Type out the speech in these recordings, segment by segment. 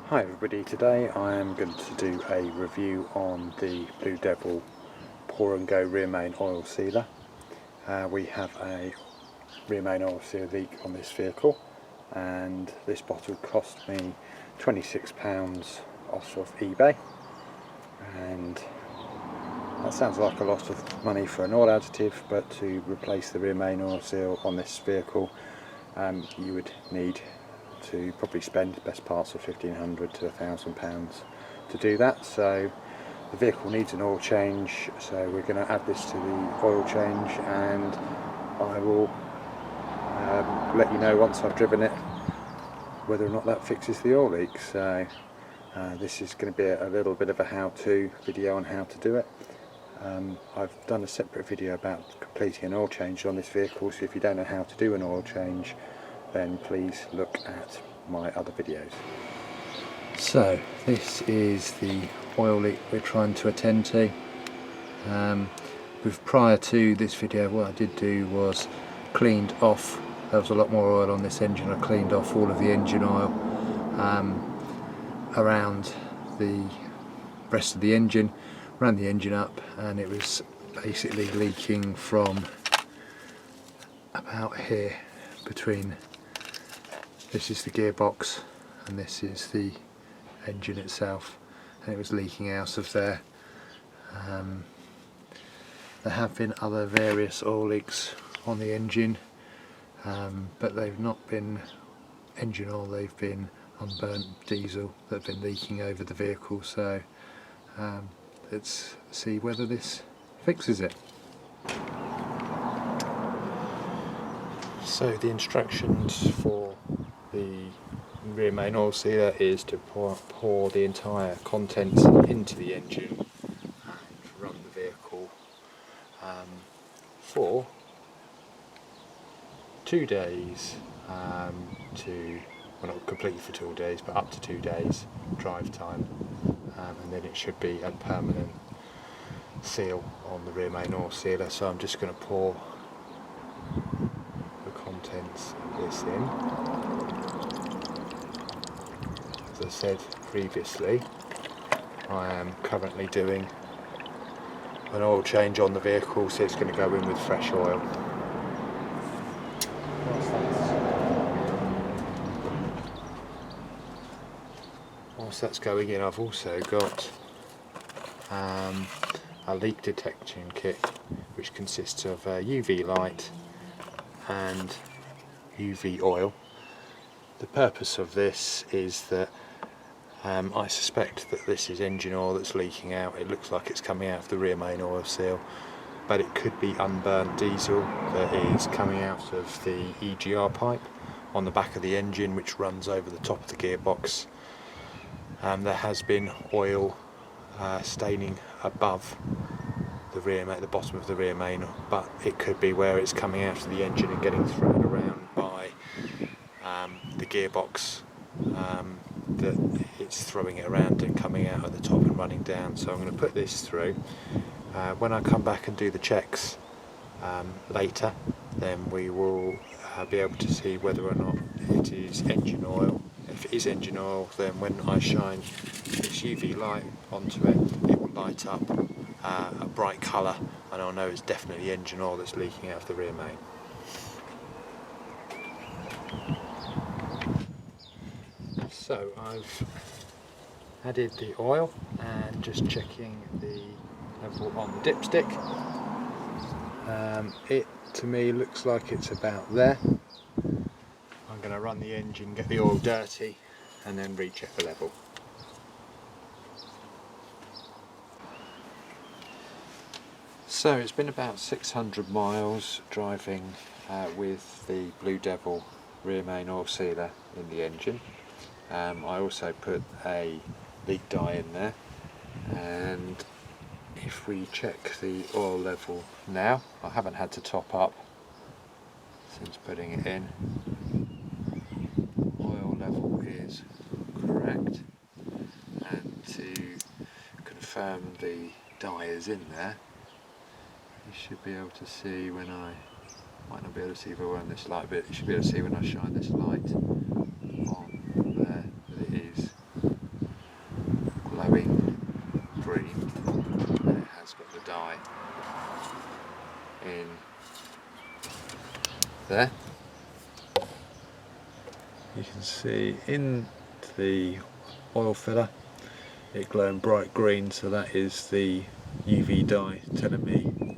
Hi everybody, today I am going to do a review on the Blue Devil Pour and Go rear main oil sealer. We have a rear main oil seal leak on this vehicle, and this bottle cost me £26 off of eBay, and that sounds like a lot of money for an oil additive, but to replace the rear main oil seal on this vehicle you would need to probably spend the best parts of £1,500 to £1,000 to do that. So the vehicle needs an oil change, so we're going to add this to the oil change, and I will let you know once I've driven it whether or not that fixes the oil leak. So this is going to be a little bit of a how-to video on how to do it. I've done a separate video about completing an oil change on this vehicle, so if you don't know how to do an oil change, then please look at my other videos. So this is the oil leak we're trying to attend to. Prior to this video, what I did do was cleaned off, there was a lot more oil on this engine, I cleaned off all of the engine oil around the rest of the engine, ran the engine up, and it was basically leaking from about here between. This is the gearbox and this is the engine itself, and it was leaking out of there. There have been other various oil leaks on the engine, but they've not been engine oil, they've been unburnt diesel that have been leaking over the vehicle. So let's see whether this fixes it. So the instructions for the rear main oil sealer is to pour the entire contents into the engine and run the vehicle for 2 days well, not completely for 2 days, but up to 2 days drive time, and then it should be a permanent seal on the rear main oil sealer. So I'm just going to pour the contents of this in. As I said previously, I am currently doing an oil change on the vehicle, so it's going to go in with fresh oil. Whilst that's going in, I've also got a leak detection kit, which consists of UV light and UV oil. The purpose of this is that I suspect that this is engine oil that's leaking out. It looks like it's coming out of the rear main oil seal, but it could be unburnt diesel that is coming out of the EGR pipe on the back of the engine, which runs over the top of the gearbox. There has been oil staining above the bottom of the rear main, but it could be where it's coming out of the engine and getting thrown around by the gearbox, that it's throwing it around and coming out at the top and running down. So I'm going to put this through. When I come back and do the checks later, then we will be able to see whether or not it is engine oil. If it is engine oil, then when I shine this UV light onto it, it will light up a bright colour, and I'll know it's definitely engine oil that's leaking out of the rear main. So I've added the oil and just checking the level on the dipstick. It to me looks like it's about there. I'm going to run the engine, get the oil dirty, and then recheck the level. So it's been about 600 miles driving with the Blue Devil rear main oil sealer in the engine. I also put a leak dye in there, and if we check the oil level now, I haven't had to top up since putting it in. Oil level is correct, and to confirm the dye is in there, you should be able to see when might not be able to see if I run this light, but you should be able to see when I shine this light on there that it is in there. You can see in the oil filler it glowing bright green, so that is the UV dye telling me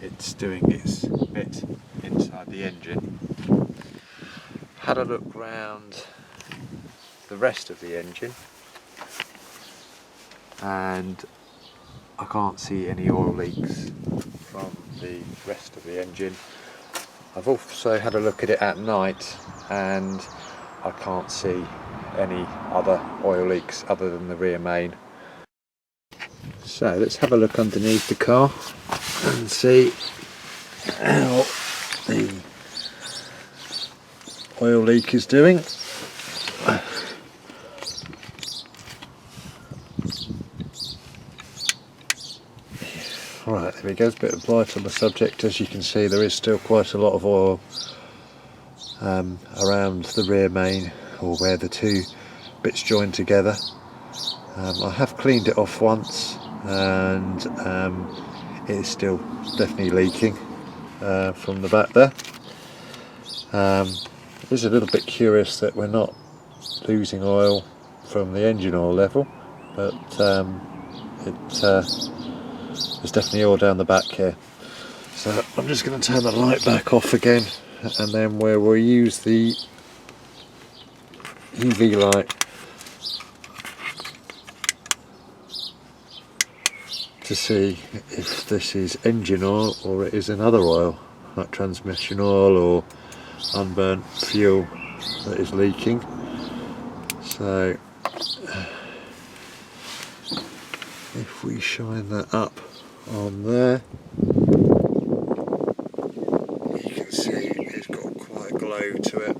it's doing its bit inside the engine. Had a look round the rest of the engine and I can't see any oil leaks from the rest of the engine. I've also had a look at it at night and I can't see any other oil leaks other than the rear main. So let's have a look underneath the car and see how the oil leak is doing. Right, there we go, a bit of light on the subject. As you can see, there is still quite a lot of oil around the rear main, or where the two bits join together. I have cleaned it off once and it is still definitely leaking from the back there. It is a little bit curious that we're not losing oil from the engine oil level, but there's definitely oil down the back here. So I'm just going to turn the light back off again, and then we'll use the UV light to see if this is engine oil or it is another oil, like transmission oil or unburnt fuel that is leaking. So if we shine that up on there, you can see it's got quite a glow to it.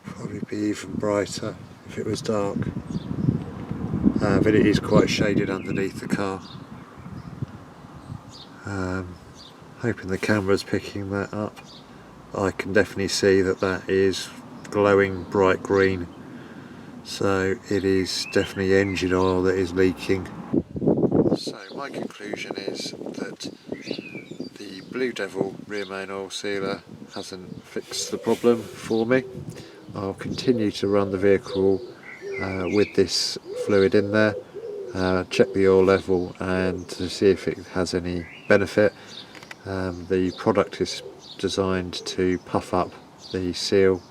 Probably be even brighter if it was dark, but it is quite shaded underneath the car. Hoping the camera's picking that up. I can definitely see that that is glowing bright green, so it is definitely engine oil that is leaking. So my conclusion is that the Blue Devil rear main oil sealer hasn't fixed the problem for me. I'll continue to run the vehicle with this fluid in there, check the oil level and to see if it has any benefit. The product is designed to puff up the seal,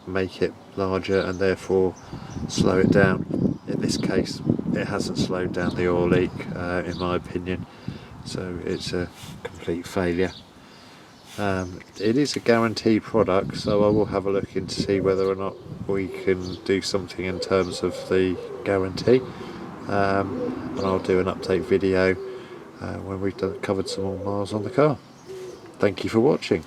make it larger and therefore slow it down. In this case it hasn't slowed down the oil leak in my opinion, so it's a complete failure. It is a guaranteed product, so I will have a look in to see whether or not we can do something in terms of the guarantee, and I'll do an update video when we've covered some more miles on the car. Thank you for watching.